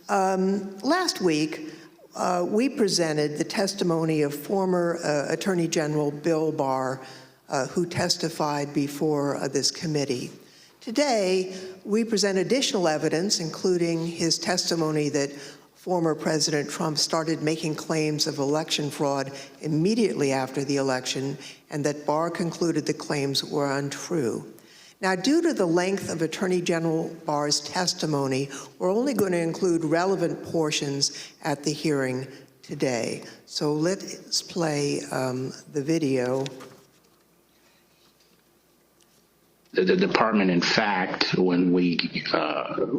Last week, we presented the testimony of former Attorney General Bill Barr, who testified before this committee. Today, we present additional evidence, including his testimony that former President Trump started making claims of election fraud immediately after the election, and that Barr concluded the claims were untrue. Now, due to the length of Attorney General Barr's testimony, we're only going to include relevant portions at the hearing today. So let's play the video. The department, in fact, when we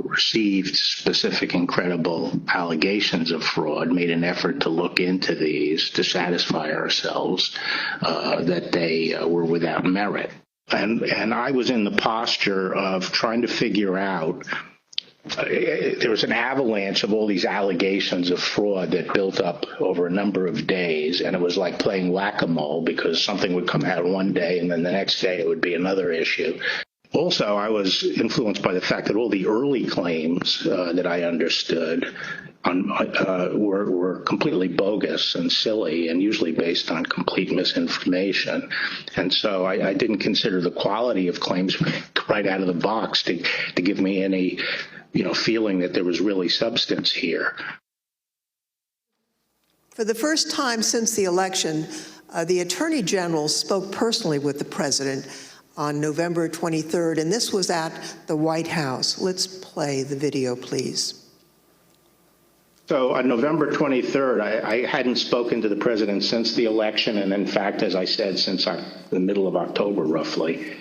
received specific and credible allegations of fraud, made an effort to look into these to satisfy ourselves that they were without merit. And I was in the posture of trying to figure out, there was an avalanche of all these allegations of fraud that built up over a number of days, and it was like playing whack-a-mole because something would come out one day and then the next day it would be another issue. Also, I was influenced by the fact that all the early claims that I understood were completely bogus and silly and usually based on complete misinformation. And so I didn't consider the quality of claims right out of the box to give me any feeling that there was really substance here. For the first time since the election, the Attorney General spoke personally with the President on November 23rd, and this was at the White House. Let's play the video, please. So on November 23rd, I hadn't spoken to the President since the election, and in fact, as I said, since the middle of October, roughly.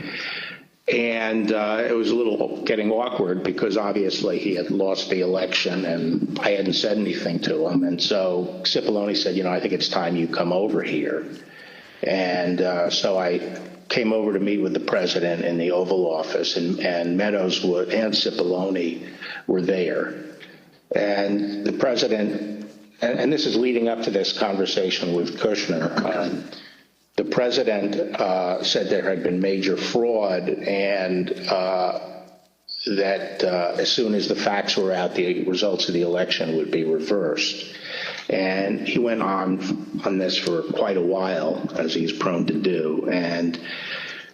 And it was a little getting awkward because obviously he had lost the election and I hadn't said anything to him. And so Cipollone said, I think it's time you come over here. And so I came over to meet with the President in the Oval Office, and Meadows and Cipollone were there. And the President, and this is leading up to this conversation with Kushner, the President said there had been major fraud and that as soon as the facts were out, the results of the election would be reversed. And he went on this for quite a while, as he's prone to do. And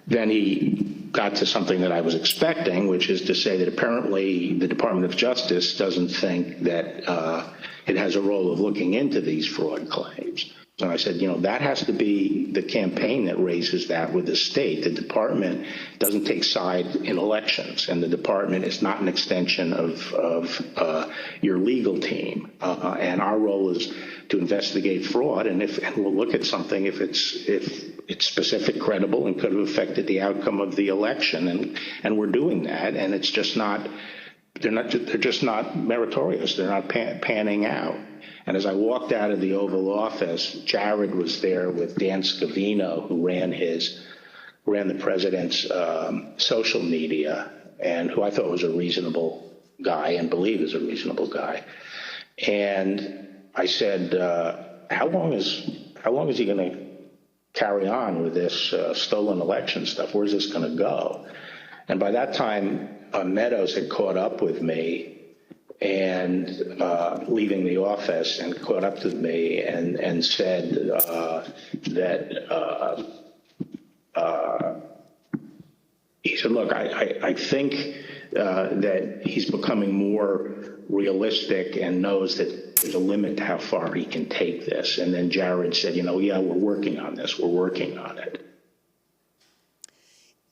then he got to something that I was expecting, which is to say that apparently the Department of Justice doesn't think that it has a role of looking into these fraud claims. And I said, that has to be the campaign that raises that with the state. The department doesn't take side in elections, and the department is not an extension of your legal team. And our role is to investigate fraud, and we'll look at something if it's specific, credible, and could have affected the outcome of the election. And we're doing that, and it's just not. They're just not meritorious. They're not panning out. And as I walked out of the Oval Office, Jared was there with Dan Scavino, who ran the President's social media, and who I thought was a reasonable guy and believe is a reasonable guy. And I said, how long is he going to carry on with this stolen election stuff? Where's this going to go? And by that time, Meadows had caught up with me and leaving the office, and caught up with me and said that he said, look, I think that he's becoming more realistic and knows that there's a limit to how far he can take this. And then Jared said, yeah, we're working on this. We're working on it.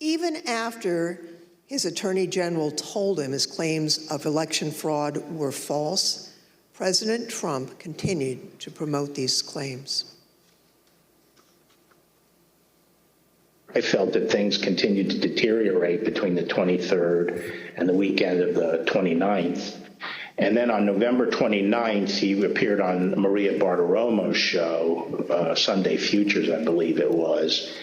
Even after his Attorney General told him his claims of election fraud were false, President Trump continued to promote these claims. I felt that things continued to deteriorate between the 23rd and the weekend of the 29th. And then on November 29th, he appeared on Maria Bartiromo's show, Sunday Futures, I believe it was.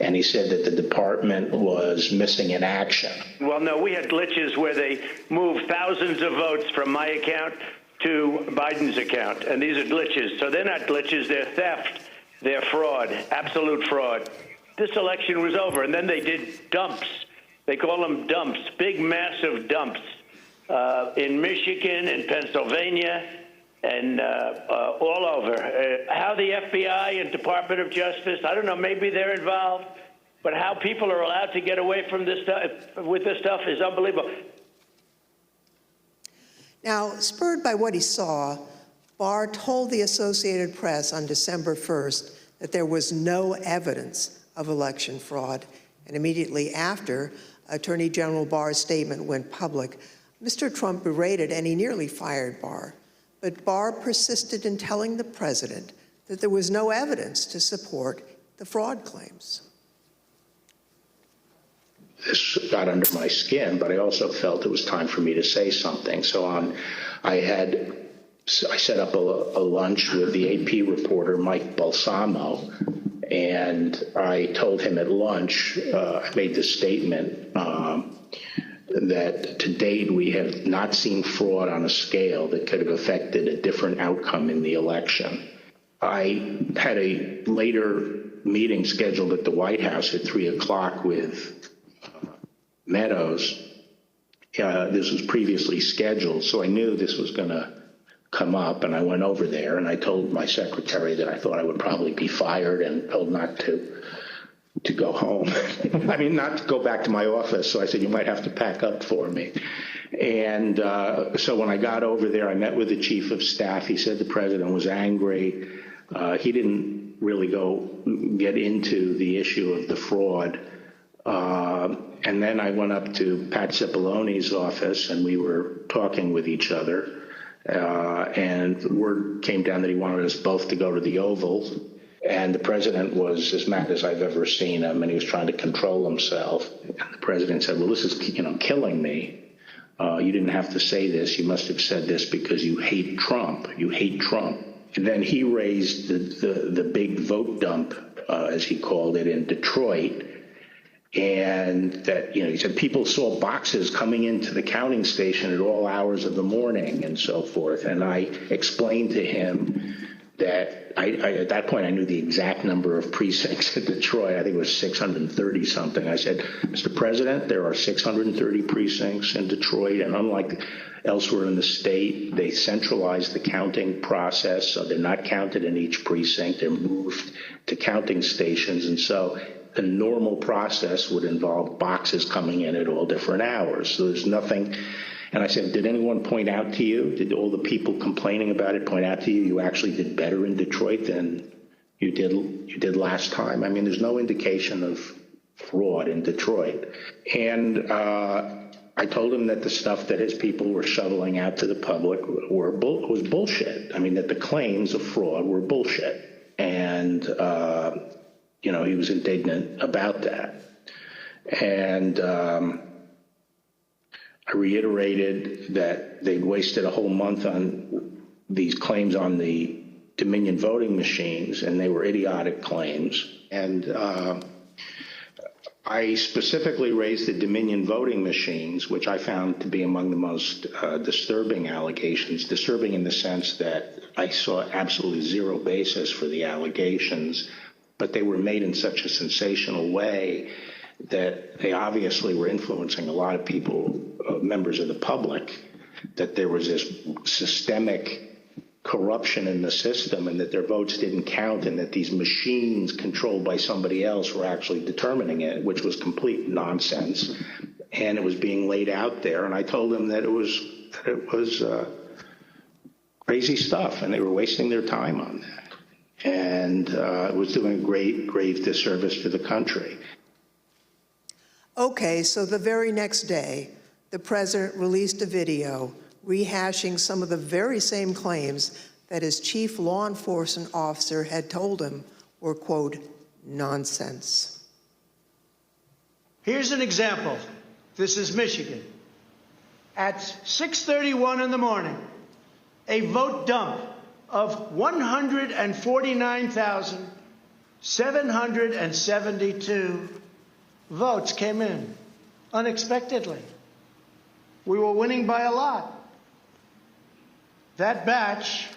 And he said that the department was missing in action. Well, no, we had glitches where they moved thousands of votes from my account to Biden's account. And these are glitches. So they're not glitches, they're theft, they're fraud, absolute fraud. This election was over, and then they did dumps. They call them dumps, big, massive dumps. in Michigan and Pennsylvania and all over. How the FBI and Department of Justice, I don't know, maybe they're involved, but how people are allowed to get away from this stuff with this stuff is unbelievable. Now, spurred by what he saw, Barr told the Associated Press on December 1st that there was no evidence of election fraud, and immediately after Attorney General Barr's statement went public, Mr. Trump berated and he nearly fired Barr. But Barr persisted in telling the president that there was no evidence to support the fraud claims. This got under my skin, but I also felt it was time for me to say something. So I set up a lunch with the AP reporter, Mike Balsamo, and I told him at lunch, I made this statement that to date we have not seen fraud on a scale that could have affected a different outcome in the election. I had a later meeting scheduled at the White House at 3 o'clock with Meadows. This was previously scheduled, so I knew this was going to come up, and I went over there and I told my secretary that I thought I would probably be fired and told not to go home. I mean, not to go back to my office. So I said, you might have to pack up for me. And so when I got over there, I met with the chief of staff. He said the president was angry. He didn't really get into the issue of the fraud. And then I went up to Pat Cipollone's office, and we were talking with each other. And word came down that he wanted us both to go to the Oval. And the president was as mad as I've ever seen him, and he was trying to control himself. And the president said, well, this is, killing me. You didn't have to say this. You must have said this because you hate Trump. You hate Trump. And then he raised the big vote dump, as he called it, in Detroit. And that, he said people saw boxes coming into the counting station at all hours of the morning and so forth. And I explained to him that at that point I knew the exact number of precincts in Detroit. I think it was 630 something. I said, Mr. President, there are 630 precincts in Detroit, and unlike elsewhere in the state, they centralized the counting process, so they're not counted in each precinct. They're moved to counting stations, and so the normal process would involve boxes coming in at all different hours. So there's nothing. And I said, did anyone point out to you, did all the people complaining about it point out to you, you actually did better in Detroit than you did last time? I mean, there's no indication of fraud in Detroit. And I told him that the stuff that his people were shoveling out to the public was bullshit. I mean, that the claims of fraud were bullshit. And, he was indignant about that. And I reiterated that they'd wasted a whole month on these claims on the Dominion voting machines, and they were idiotic claims. And I specifically raised the Dominion voting machines, which I found to be among the most disturbing allegations, disturbing in the sense that I saw absolutely zero basis for the allegations, but they were made in such a sensational way that they obviously were influencing a lot of people, members of the public, that there was this systemic corruption in the system and that their votes didn't count and that these machines controlled by somebody else were actually determining it, which was complete nonsense. And it was being laid out there. And I told them that it was crazy stuff, and they were wasting their time on that. And it was doing a grave disservice to the country. Okay, so the very next day, the president released a video rehashing some of the very same claims that his chief law enforcement officer had told him were, quote, nonsense. Here's an example. This is Michigan. At 6:31 in the morning, a vote dump of 149,772 votes came in unexpectedly. We were winning by a lot. That batch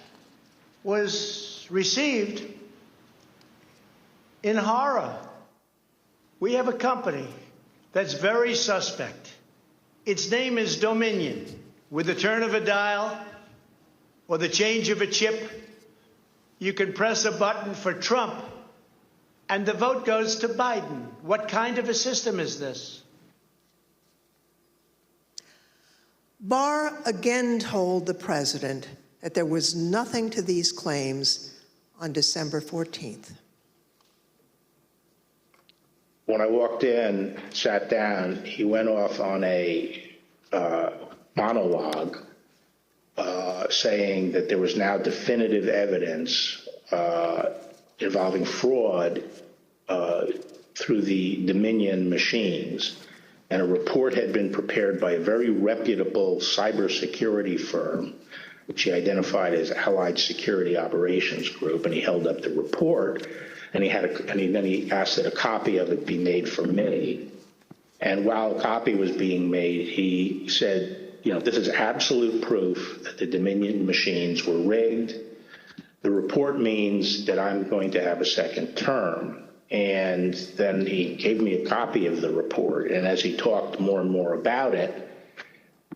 was received in horror. We have a company that's very suspect. Its name is Dominion. with the turn of a dial or the change of a chip, you can press a button for Trump and the vote goes to Biden. What kind of a system is this? Barr again told the president that there was nothing to these claims on December 14th. When I walked in, sat down, he went off on a monologue saying that there was now definitive evidence involving fraud through the Dominion machines. And a report had been prepared by a very reputable cybersecurity firm, which he identified as Allied Security Operations Group, and he held up the report, and then he asked that a copy of it be made for me. And while a copy was being made, he said, this is absolute proof that the Dominion machines were rigged. The report means that I'm going to have a second term. And then he gave me a copy of the report. And as he talked more and more about it,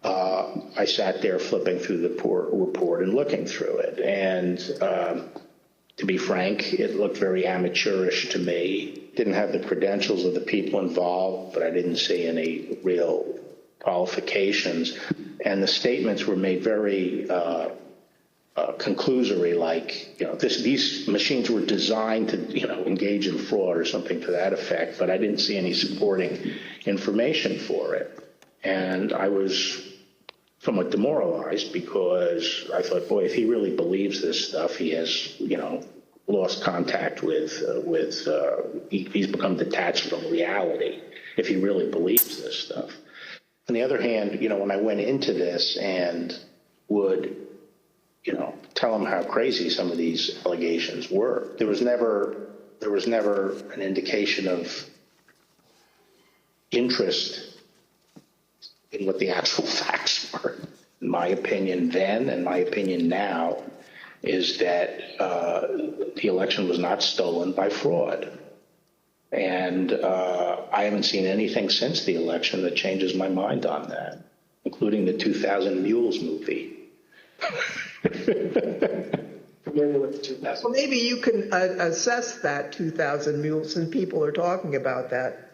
I sat there flipping through the report and looking through it. And to be frank, it looked very amateurish to me. Didn't have the credentials of the people involved, but I didn't see any real qualifications. And the statements were made very conclusory, like, these machines were designed to, engage in fraud or something to that effect, but I didn't see any supporting information for it. And I was somewhat demoralized because I thought, boy, if he really believes this stuff, he has, lost contact with he's become detached from reality if he really believes this stuff. On the other hand, when I went into this and would, tell him how crazy some of these allegations were, there was never an indication of interest in what the actual facts were. In my opinion then, and my opinion now, is that the election was not stolen by fraud. And I haven't seen anything since the election that changes my mind on that, including the 2000 Mules movie. Well, maybe you can assess that 2,000 Mules, since people are talking about that.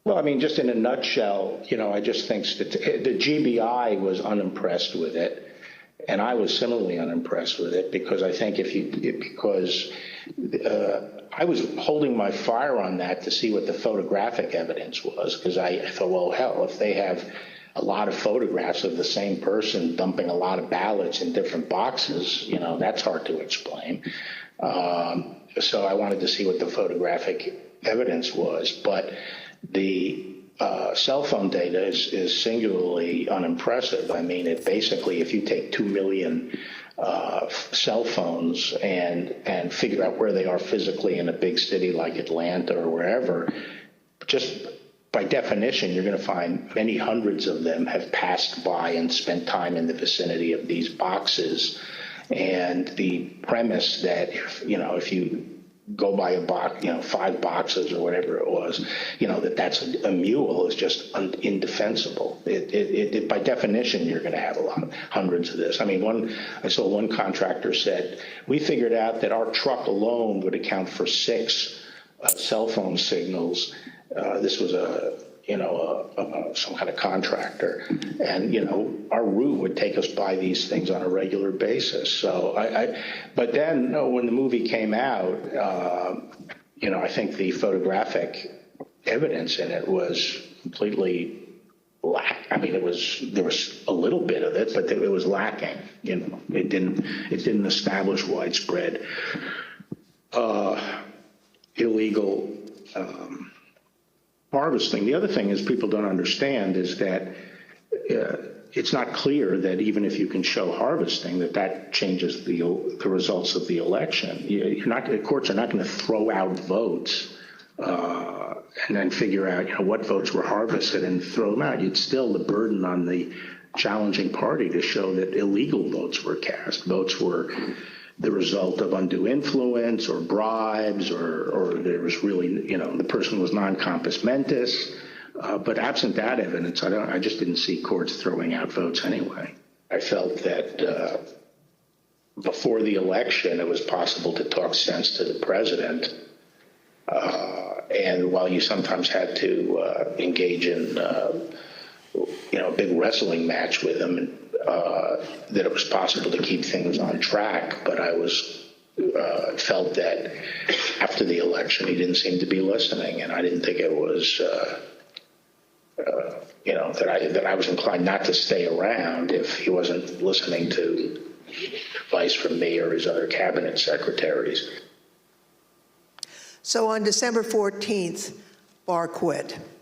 Well, I mean, just in a nutshell, I just think the GBI was unimpressed with it, and I was similarly unimpressed with it because I think I was holding my fire on that to see what the photographic evidence was, because I thought, well, hell, if they have a lot of photographs of the same person dumping a lot of ballots in different boxes, that's hard to explain. So I wanted to see what the photographic evidence was. But the cell phone data is singularly unimpressive. I mean, basically, if you take 2 million cell phones and figure out where they are physically in a big city like Atlanta or wherever, just by definition, you're going to find many hundreds of them have passed by and spent time in the vicinity of these boxes. And the premise that, if you go by a box, 5 boxes or whatever it was, that's a mule is just indefensible. It by definition, you're going to have hundreds of this. I mean, I saw one contractor said, we figured out that our truck alone would account for 6 cell phone signals. This was some kind of contractor, and our route would take us by these things on a regular basis. So but then when the movie came out, I think the photographic evidence in it was completely I mean, there was a little bit of it, but it was lacking. It didn't establish widespread illegal harvesting. The other thing is people don't understand is that it's not clear that even if you can show harvesting, that changes the results of the election. The courts are not going to throw out votes and then figure out what votes were harvested and throw them out. It's still the burden on the challenging party to show that illegal votes were cast. Votes were the result of undue influence or bribes, or there was really, the person was non compos mentis, But absent that evidence, I just didn't see courts throwing out votes anyway. I felt that before the election, it was possible to talk sense to the president. And while you sometimes had to engage in, a big wrestling match with him, that it was possible to keep things on track. But I felt that after the election, he didn't seem to be listening, and I didn't think it was, that I was inclined not to stay around if he wasn't listening to advice from me or his other cabinet secretaries. So on December 14th, Barr quit.